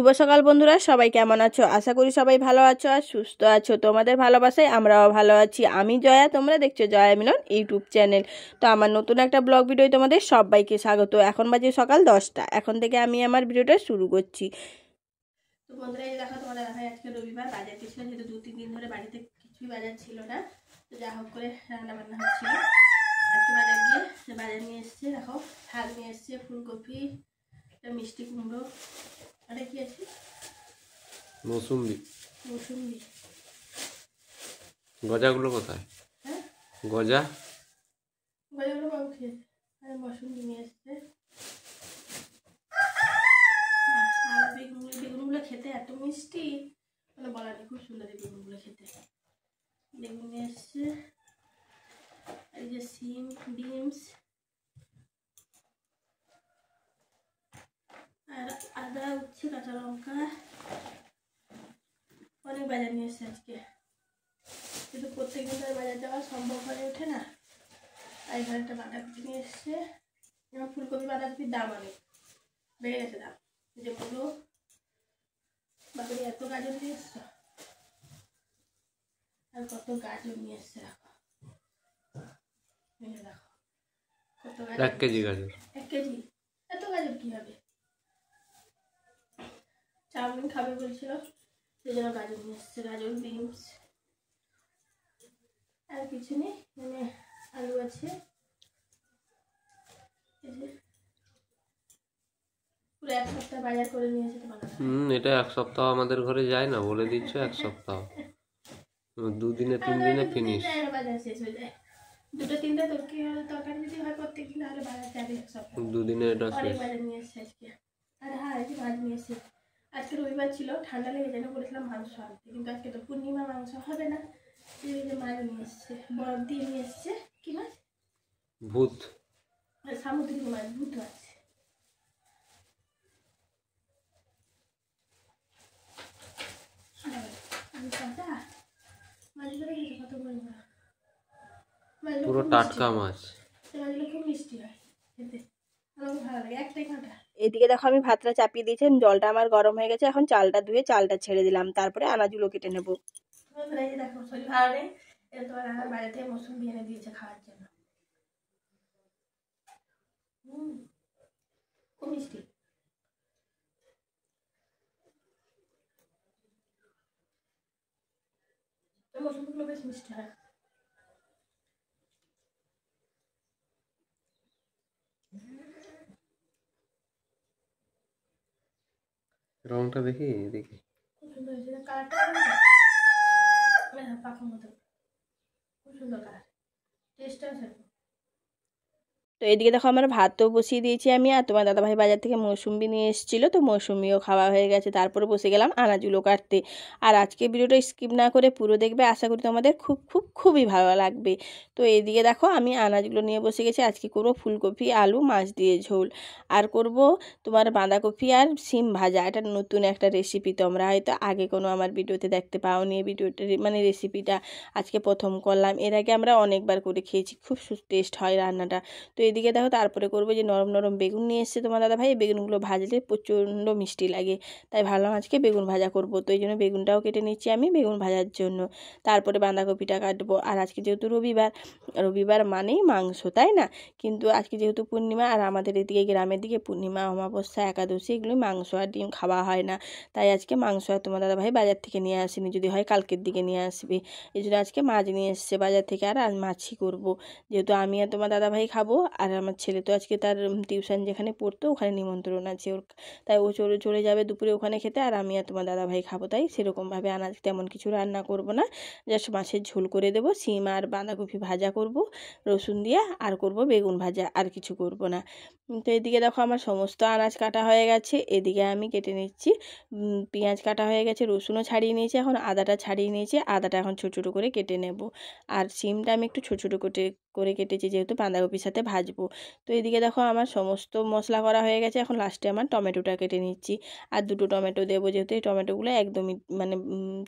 শুভ সকাল বন্ধুরা, সবাই কেমন আছো? আশা করি সবাই ভালো আছো আর সুস্থ আছো। তোমাদের ভালোবাসায় আমরাও ভালো আছি। আমি জয়া, তোমরা দেখছো জয়া মিলন ইউটিউব চ্যানেল। তো আমার নতুন একটা ব্লগ ভিডিও তোমাদের সবাইকে স্বাগত। এখন বাজে সকাল 10টা। এখন থেকে আমি আমার ভিডিওটা শুরু করছি। তো বন্ধুরা, এই দেখো, তোমাদের দেখা আজকে রবিবার, বাজার গেছিলাম, যেহেতু 2-3 দিন ধরে বাড়িতে কিছুই বাজার ছিল না। তো যা হোক করে রান্না বান্না হচ্ছিল। আজকে বাজার গিয়ে বাজার নিয়ে এসছে, দেখো শাক নিয়ে এসছে, ফুলকপি, মিষ্টি কুমড়ো, এটা কি আছে, মৌসুম্বি। মৌসুম্বি। গজাগুলো কোথায়? হ্যাঁ, গজাগুলো বাবু খেয়েছে। আর মৌসুম্বি নিয়ে এসছে। আর বেগুনগুলো খেতে এত মিষ্টি, মানে বলার নেই, খুব সুন্দর এই বেগুনগুলো খেতে। বেগুন নিয়ে এসছে, এই যে সিম, বিনস, আর আদা, উচ্ছে, কাঁচা লঙ্কা, অনেক বাজার নিয়ে এসছে আজকে। কিন্তু প্রত্যেকদিন তো বাজার যাওয়া সম্ভব হয়ে ওঠে না। আর এখানে একটা বাঁধাকপি নিয়ে এসছে। এবং ফুলকপি, বাঁধাকপির দাম অনেক বেড়ে গেছে দাম। যে বলো বাপরে, এত গাজর নিয়ে এসছো, আর কত গাজর নিয়ে এসছে। দেখো কত গাজর, 1 কেজি গাজর। 1 কেজি। এত গাজর কি হবে? চাউমিন খাবে বলছিল, সেই জন্য গাজর নিয়ে এসছে। গাজর, বিনস, আর কিছু নেই। মানে আলু আছে, পুরো 1 সপ্তাহ বাজার করে নিয়ে এসে তোমার। এটা 1 সপ্তাহ আমাদের ঘরে যায় না, বলে দিচ্ছ 1 সপ্তাহ। 2 দিনে 3 দিনে ফিনিশ। বাজার শেষ হয়ে যায়। 2-3টা তরকারি যদি হয় প্রত্যেকদিন, তাহলে বাজার যাবে 1 সপ্তাহ। 2 দিনে এটা অনেক শেষ। বাজার নিয়ে এসছে আজকে। আর হ্যাঁ, এই যে মাছ নিয়ে এসছে। আজকে রবিবার ছিল, ঠান্ডা লেগে যেন বলেছিলাম মাংস আনতে, কিন্তু আজকে তো পূর্ণিমা, মাংস হবে না। এই যে মাছ নিয়ে এসছে, বরফ দিয়ে নিয়ে এসছে। কি মাছ? ভূত। সামুদ্রিক মাছ, ভূত মাছ। পুরো টাটকা মাছ। খুব মিষ্টি হয় খেতে, আমার ভালো লাগে। একটাই কাঁটা। এদিকে দেখো, আমি ভাতটা চাপিয়ে দিয়েছি, জলটা আমার গরম হয়ে গেছে। এখন চালটা ধুয়ে চালটা ছেড়ে দিলাম, তারপরে আনাজগুলো কেটে নেবো। দেখো, শরীর ভালো নেই, এটা তোমার আমার বাইরে থেকে মৌসুম্বি এনে দিয়েছে খাওয়ার জন্য। খুব মিষ্টি। মৌসুম্বিগুলো বেশ মিষ্টি হয়। রংটা দেখি দেখি। খুব সুন্দর হয়েছে কালারটা, পাখার মতো। খুব সুন্দর কালার, টেস্টটা আছে। তো এদিকে দেখো, আমার ভাতও বসিয়ে দিয়েছি আমি। আর তোমার দাদাভাই বাজার থেকে মৌসুম্বি নিয়ে এসেছিলো, তো মৌসুম্বিও খাওয়া হয়ে গেছে। তারপরে বসে গেলাম আনাজগুলো কাটতে। আর আজকে ভিডিওটা স্কিপ না করে পুরো দেখবে, আশা করি তোমাদের খুবই ভালো লাগবে। তো এইদিকে দেখো, আমি আনাজগুলো নিয়ে বসে গেছি। আজকে করবো ফুলকপি, আলু, মাছ দিয়ে ঝোল। আর করব তোমার বাঁধাকপি আর সিম ভাজা। এটা নতুন একটা রেসিপি, তোমরা হয়তো আগে কোনো আমার ভিডিওতে দেখতে পাওনি। এই ভিডিওটা মানে রেসিপিটা আজকে প্রথম করলাম। এর আগে আমরা অনেকবার করে খেয়েছি, খুব টেস্ট হয় রান্নাটা। তো এদিকে দেখো, তারপরে করবো যে নরম নরম বেগুন নিয়ে এসছে তোমার দাদাভাই। এই বেগুনগুলো ভাজলে প্রচণ্ড মিষ্টি লাগে, তাই ভাবলাম আজকে বেগুন ভাজা করবো। তো এই জন্য বেগুনটাও কেটে নিচ্ছি আমি বেগুন ভাজার জন্য। তারপরে বাঁধাকপিটা কাটবো। আর আজকে যেহেতু রবিবার মানেই মাংস, তাই না? কিন্তু আজকে যেহেতু পূর্ণিমা, আর আমাদের এদিকে গ্রামের দিকে পূর্ণিমা, অমাবস্যা, একাদশী এগুলো মাংস আর ডিম খাওয়া হয় না। তাই আজকে মাংস আর তোমার দাদাভাই বাজার থেকে নিয়ে আসেনি, যদি হয় কালকের দিকে নিয়ে আসবে। এই জন্য আজকে মাছ নিয়ে এসছে বাজার থেকে, আর মাছই করবো। যেহেতু আমি আর তোমার দাদাভাই খাবো, আর আমার ছেলে তো আজকে তার টিউশন যেখানে পড়তো ওখানে নিমন্ত্রণ আছে ওর, তাই ও চলে যাবে দুপুরে ওখানে খেতে। আর আমি আর তোমার দাদাভাই খাবো, তাই সেরকমভাবে আনাজ তেমন কিছু রান্না করব না। জাস্ট মাছের ঝোল করে দেবো, সিম আর বাঁধাকপি ভাজা করব রসুন দিয়ে, আর করব বেগুন ভাজা, আর কিছু করব না। তো এদিকে দেখো, আমার সমস্ত আনাজ কাটা হয়ে গেছে। এদিকে আমি কেটে নিচ্ছি, পেঁয়াজ কাটা হয়ে গেছে, রসুনও ছাড়িয়ে নিয়েছি, এখন আদাটা ছাড়িয়ে নিয়েছি। আদাটা এখন ছোটো ছোটো করে কেটে নেব। আর সিমটা আমি একটু ছোটো ছোটো করে কেটেছি, যেহেতু বাঁধাকপির সাথে ভাজবো। তো এদিকে দেখো আমার সমস্ত মশলা করা হয়ে গেছে, এখন লাস্টে আমার টমেটোটা কেটে নিচ্ছি। আর দুটো টমেটো দেবো, যেহেতু এই টমেটোগুলো একদমই মানে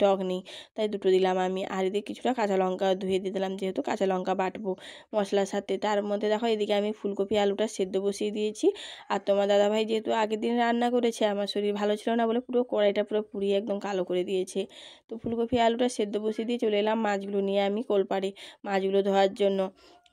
টক নেই, তাই দুটো দিলাম আমি। আর এদিকে কিছুটা কাঁচা লঙ্কা ধুয়ে দিয়ে দিলাম, যেহেতু কাঁচা লঙ্কা বাটবো মশলার সাথে। তার মধ্যে দেখো এদিকে আমি ফুলকপি আলুটা সেদ্ধ বসিয়ে দিয়েছি। আর তোমার দাদাভাই যেহেতু আগের দিন রান্না করেছে, আমার শরীর ভালো ছিল না বলে পুরো কড়াইটা পুরো পুড়িয়ে একদম কালো করে দিয়েছে। তো ফুলকপি আলুটা সেদ্ধ বসিয়ে দিয়ে চলে এলাম মাছগুলো নিয়ে আমি কোলপাড়ে মাছগুলো ধোয়ার জন্য।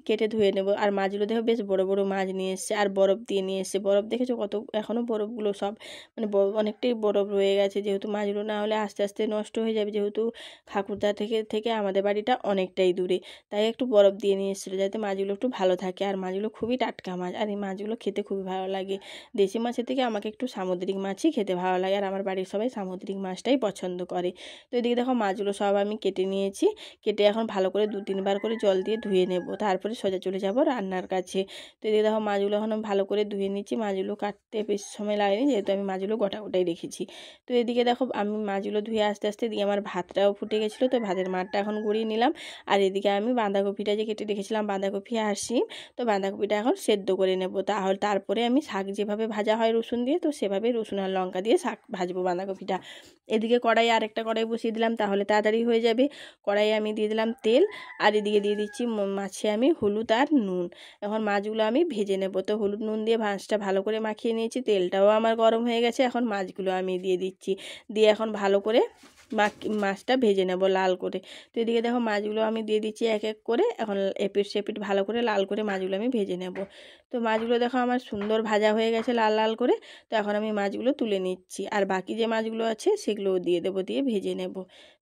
কেটে ধুয়ে নেব। আর মাছগুলো দেখো বেশ বড় বড় মাছ নিয়ে এসছে, আর বরফ দিয়ে নিয়ে এসছে। বরফ দেখেছো কত, এখনও বরফগুলো সব মানে অনেকটাই বরফ রয়ে গেছে, যেহেতু মাছগুলো না হলে আস্তে আস্তে নষ্ট হয়ে যাবে, যেহেতু ঠাকুরদা থেকে থেকে আমাদের বাড়িটা অনেকটাই দূরে, তাই একটু বরফ দিয়ে নিয়ে এসেছিলো যাতে মাছগুলো একটু ভালো থাকে। আর মাছগুলো খুবই টাটকা মাছ, আর এই মাছগুলো খেতে খুবই ভালো লাগে। দেশি মাছের থেকে আমাকে একটু সামুদ্রিক মাছই খেতে ভালো লাগে, আর আমার বাড়ির সবাই সামুদ্রিক মাছটাই পছন্দ করে। তো এদিকে দেখো মাছগুলো সব আমি কেটে নিয়েছি। কেটে এখন ভালো করে 2-3 বার করে জল দিয়ে ধুয়ে নেব, তারপরে সোজা চলে যাব রান্নার কাছে। তো এদিকে দেখো মাছগুলো এখন আমি ভালো করে ধুয়ে নিচ্ছি। মাছগুলো কাটতে বেশি সময় লাগেনি, যেহেতু আমি মাছগুলো গোটা গোটাই রেখেছি। তো এদিকে দেখো আমি মাছগুলো ধুয়ে আস্তে আস্তে দিয়ে আমার ভাতটাও ফুটে গেছিলো, তো ভাতের মারটা এখন গড়িয়ে নিলাম। আর এদিকে আমি বাঁধাকপিটা যে কেটে রেখেছিলাম, বাঁধাকপি আর শিম, তো বাঁধাকপিটা এখন সেদ্ধ করে নেব। তারপরে আমি শাক যেভাবে ভাজা হয় রসুন দিয়ে, তো সেভাবেই রসুন আর লঙ্কা দিয়ে শাক ভাজবো বাঁধাকপিটা। এদিকে আরেকটা কড়াই বসিয়ে দিলাম, তাহলে তাড়াতাড়ি হয়ে যাবে। কড়াইয়ে আমি দিয়ে দিলাম তেল, আর এদিকে দিয়ে দিচ্ছি মাছে আমি হলুদ আর নুন। এখন মাছগুলো আমি ভেজে নেব। তো হলুদ নুন দিয়ে মাছটা ভালো করে মাখিয়ে নিয়েছি, তেলটাও আমার গরম হয়ে গেছে। এখন মাছগুলো আমি দিয়ে দিচ্ছি, দিয়ে এখন ভালো করে মাছটা ভেজে নেব লাল করে। তো এদিকে দেখো মাছগুলো আমি দিয়ে দিচ্ছি এক এক করে। এখন এপিট সেপিট ভালো করে লাল করে মাছগুলো আমি ভেজে নেব। তো মাছগুলো দেখো আমার সুন্দর ভাজা হয়ে গেছে লাল লাল করে। তো এখন আমি মাছগুলো তুলে নিচ্ছি, আর বাকি যে মাছগুলো আছে সেগুলোও দিয়ে দেবো, দিয়ে ভেজে নেব।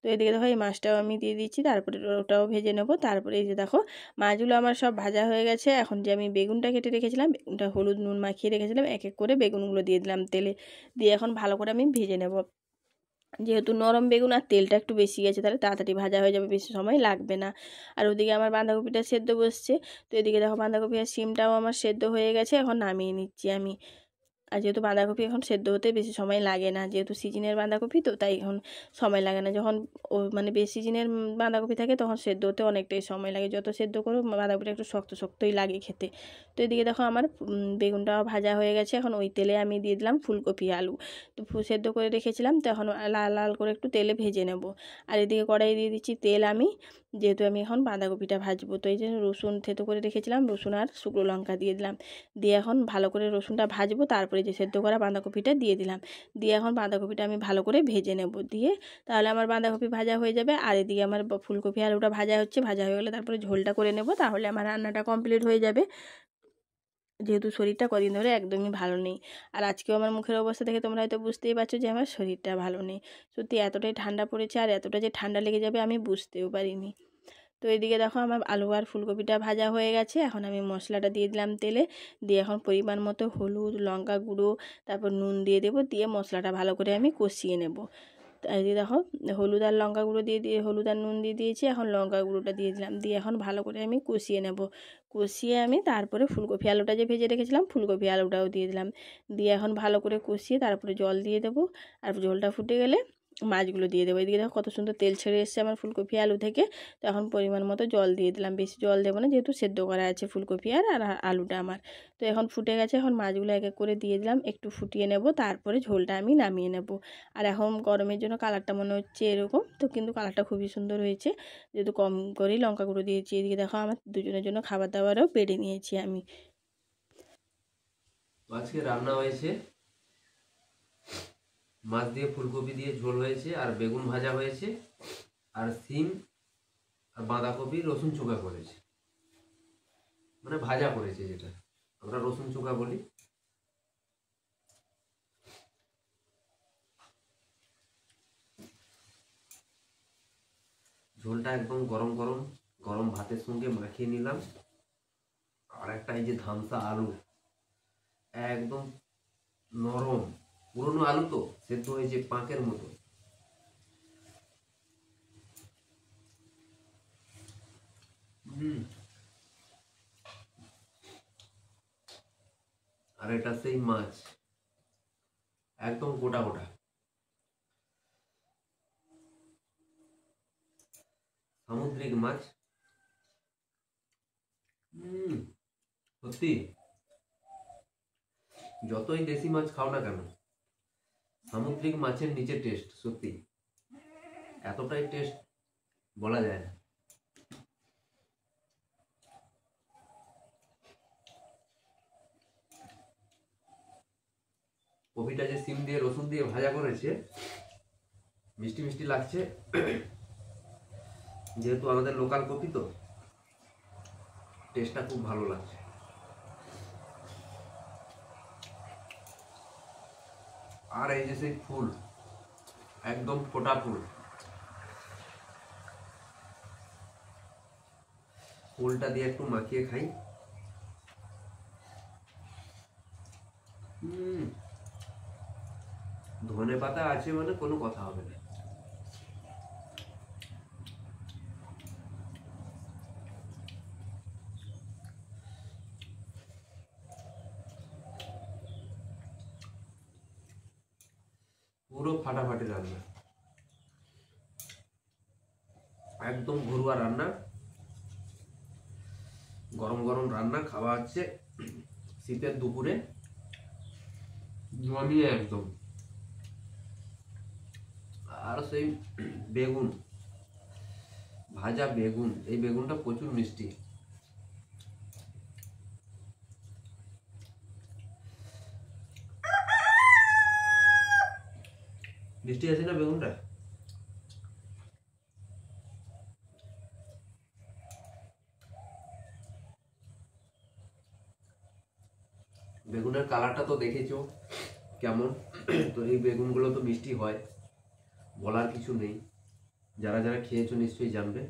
তো এদিকে দেখো এই মাছটাও আমি দিয়ে দিচ্ছি, তারপরে ওটাও ভেজে নেব। তারপরে এই যে দেখো মাছগুলো আমার সব ভাজা হয়ে গেছে। এখন যে আমি বেগুনটা কেটে রেখেছিলাম, বেগুনটা হলুদ নুন মাখিয়ে রেখেছিলাম, এক এক করে বেগুনগুলো দিয়ে দিলাম তেলে, দিয়ে এখন ভালো করে আমি ভেজে নেব। যেহেতু নরম বেগুন আর তেলটা একটু বেশি গেছে, তাহলে তাড়াতাড়ি ভাজা হয়ে যাবে, বেশি সময় লাগবে না। আর ওদিকে আমার বাঁধাকপিটা সেদ্ধ বসছে। তো এদিকে দেখো বাঁধাকপি আর শিমটাও আমার সেদ্ধ হয়ে গেছে, এখন নামিয়ে নিচ্ছি আমি। আর যেহেতু বাঁধাকপি এখন সেদ্ধ হতে বেশি সময় লাগে না, যেহেতু সিজনের বাঁধাকপি, তো তাই এখন সময় লাগে না। যখন মানে বেশ সিজনের বাঁধাকপি থাকে তখন সেদ্ধ হতে অনেকটাই সময় লাগে, যত সেদ্ধ করো বাঁধাকপিটা একটু শক্ত শক্তই লাগে খেতে। তো এদিকে দেখো আমার বেগুনটাও ভাজা হয়ে গেছে। এখন ওই তেলে আমি দিয়ে দিলাম ফুলকপি আলু, তো সেদ্ধ করে রেখেছিলাম, তো এখন লাল লাল করে একটু তেলে ভেজে নেব। আর এদিকে কড়াই দিয়ে দিচ্ছি তেল আমি, যেহেতু আমি এখন বাঁধাকপিটা ভাজবো। তো এই যে রসুন থেতো করে রেখেছিলাম, রসুন আর শুকনো লঙ্কা দিয়ে দিলাম, দিয়ে এখন ভালো করে রসুনটা ভাজবো। তারপরে যে সেদ্ধ করা বাঁধাকপিটা দিয়ে দিলাম, দিয়ে এখন বাঁধাকপিটা আমি ভালো করে ভেজে নেব, দিয়ে তাহলে আমার বাঁধাকপি ভাজা হয়ে যাবে। আর এদিকে আমার ফুলকপি আলুটা ভাজা হচ্ছে, ভাজা হয়ে গেলে তারপরে ঝোলটা করে নেব, তাহলে আমার রান্নাটা কমপ্লিট হয়ে যাবে। যেহেতু শরীরটা কদিন ধরে একদমই ভালো নেই, আর আজকেও আমার মুখের অবস্থা দেখে তোমরা হয়তো বুঝতেই পারছো যে আমার শরীরটা ভালো নেই। সত্যি এতটাই ঠান্ডা পড়েছে, আর এতটা যে ঠান্ডা লেগে যাবে আমি বুঝতেও পারিনি। তো এদিকে দেখো আমার আলু আর ফুলকপিটা ভাজা হয়ে গেছে। এখন আমি মশলাটা দিয়ে দিলাম তেলে, দিয়ে এখন পরিমাণ মতো হলুদ, লঙ্কা গুঁড়ো, তারপর নুন দিয়ে দেবো, দিয়ে মশলাটা ভালো করে আমি কষিয়ে নেব। তাই দিয়ে দেখো হলুদ আর লঙ্কা গুঁড়ো দিয়ে হলুদ আর নুন দিয়ে দিয়েছি, এখন লঙ্কা গুঁড়োটা দিয়ে দিলাম, দিয়ে এখন ভালো করে আমি কষিয়ে নেব। কষিয়ে আমি তারপরে ফুলকপি আলুটা যে ভেজে রেখেছিলাম, ফুলকপি আলুটাও দিয়ে দিলাম, দিয়ে এখন ভালো করে কষিয়ে তারপরে জল দিয়ে দেবো। আর জলটা ফুটে গেলে মাছগুলো দিয়ে দেবো। এদিকে দেখো কত সুন্দর তেল ছেড়ে এসছে আমার ফুলকপি আলু থেকে। তো এখন পরিমাণ মতো জল দিয়ে দিলাম, বেশি জল দেবো না, যেহেতু সেদ্ধ করা আছে ফুলকপি আর আলুটা আমার। তো এখন ফুটে গেছে, এখন মাছগুলো এক এক করে দিয়ে দিলাম, একটু ফুটিয়ে নেব, তারপরে ঝোলটা আমি নামিয়ে নেব। আর এখন গরমের জন্য কালারটা মনে হচ্ছে এরকম, তো কিন্তু কালারটা খুবই সুন্দর হয়েছে, যেহেতু কম করেই লঙ্কা গুঁড়ো দিয়েছি। এদিকে দেখো আমার দুজনের জন্য খাবার দাবারও বেড়ে নিয়েছি আমি। আজকে রান্না হয়েছে মাছ দিয়ে ফুলকপি দিয়ে ঝোল হয়েছে, আর বেগুন ভাজা হয়েছে, আর সিম আর বাঁধাকপি রসুন চোখা করেছে, মানে ভাজা করেছে, যেটা আমরা রসুন চোখা বলি। ঝোলটা একদম গরম গরম গরম ভাতের সঙ্গে মাখিয়ে নিলাম। আর একটা এই যে ধামসা আলু, একদম নরম, পুরনো আলু তো সেদ্ধ হয়েছে পাঁকের মতো। আর এটা সেই মাছ একদম গোটা গোটা, সামুদ্রিক মাছ, সত্যি যতই দেশি মাছ খাও না কেন, সামুদ্রিক মাছের নিচে টেস্ট সত্যি এতটাই টেস্ট বলা যায় না। কপিটা যে সিম দিয়ে রসুন দিয়ে ভাজা করেছে, মিষ্টি মিষ্টি লাগছে, যেহেতু আমাদের লোকাল কপি তো টেস্টটা খুব ভালো লাগছে। আর এই যে সেই ফুল, একদম ফোটা ফুল, ফুলটা দিয়ে একটু মাখিয়ে খাই। ধনে পাতা আছে মানে কোনো কথা হবে না। পুরো ফাটাফাটি রান্না, একদম ঘরোয়া রান্না, গরম গরম রান্না খাওয়া হচ্ছে শীতের দুপুরে জমিয়ে একদম। আর সেই বেগুন, ভাজা বেগুন, এই বেগুনটা প্রচুর মিষ্টি। মিষ্টি আছে না বেগুনটা? বেগুনের কালারটা তো দেখেছো কেমন, তো এই বেগুনগুলো তো মিষ্টি হয়, বলার কিছু নেই, যারা যারা খেয়েছো নিশ্চয়ই জানবে।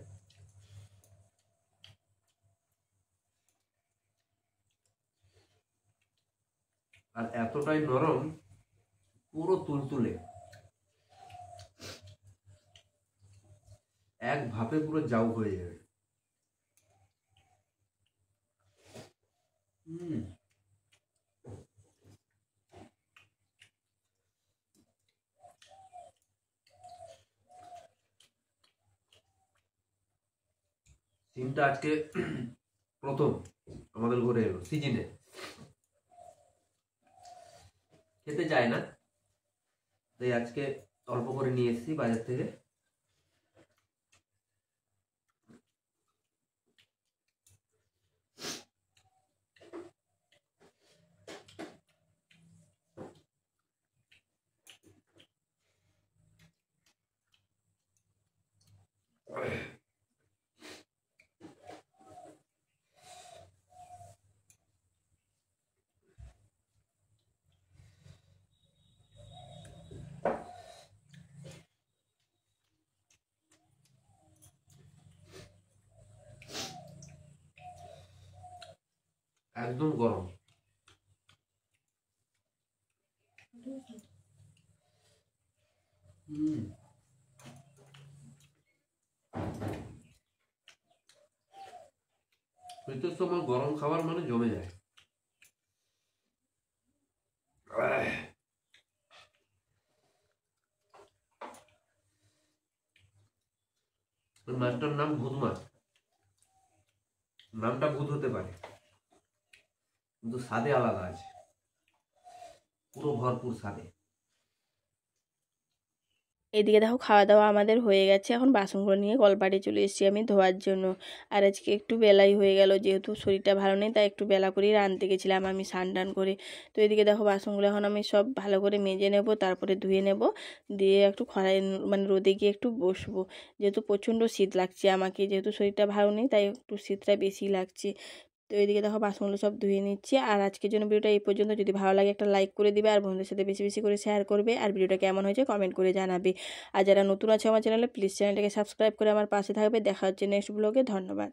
আর এতটাই নরম, পুরো তুলতুলে, এক ভাপে পুরো জাউ হয়ে যাবে। সিমটা আজকে প্রথম আমাদের ঘরে এলো সিজনে, খেতে চায় না, তাই আজকে অল্প করে নিয়ে এসেছি বাজার থেকে। একদম গরম। শীতের সময় গরম খাবার মানে জমে যায়। মাছটার নাম ভূত মাছ। নামটা ভূত হতে পারে কিন্তু স্বাদে আলাদা আছে, পুরো ভরপুর স্বাদে। এদিকে দেখো খাওয়া দাওয়া আমাদের হয়ে গেছে, এখন বাসনগুলো নিয়ে কলপাড়ে চলে এসেছি আমি ধোয়ার জন্য। আর আজকে একটু বেলাই হয়ে গেল, যেহেতু শরীরটা ভালো নেই তাই একটু বেলা করেই রাঁধতে গেছিলাম আমি স্নান টান করে। তো এদিকে দেখো বাসনগুলো এখন আমি সব ভালো করে মেজে নেব, তারপরে ধুয়ে নেব, দিয়ে একটু খরায় মানে রোদে গিয়ে একটু বসবো, যেহেতু প্রচণ্ড শীত লাগছে আমাকে, যেহেতু শরীরটা ভালো নেই তাই একটু শীতটা বেশি লাগছে। তো এইদিকে দেখো বাসনগুলো সব ধুয়ে নিচ্ছি। আর আজকের জন্য ভিডিওটা এই পর্যন্ত। যদি ভালো লাগে একটা লাইক করে দিবে, আর বন্ধুদের সাথে বেশি বেশি করে শেয়ার করবে, আর ভিডিওটা কেমন হয়েছে কমেন্ট করে জানাবে। আর যারা নতুন আছে আমার চ্যানেলে, প্লিজ চ্যানেলটাকে সাবস্ক্রাইব করে আমার পাশে থাকবে। দেখা হচ্ছে নেক্সট ব্লগে। ধন্যবাদ।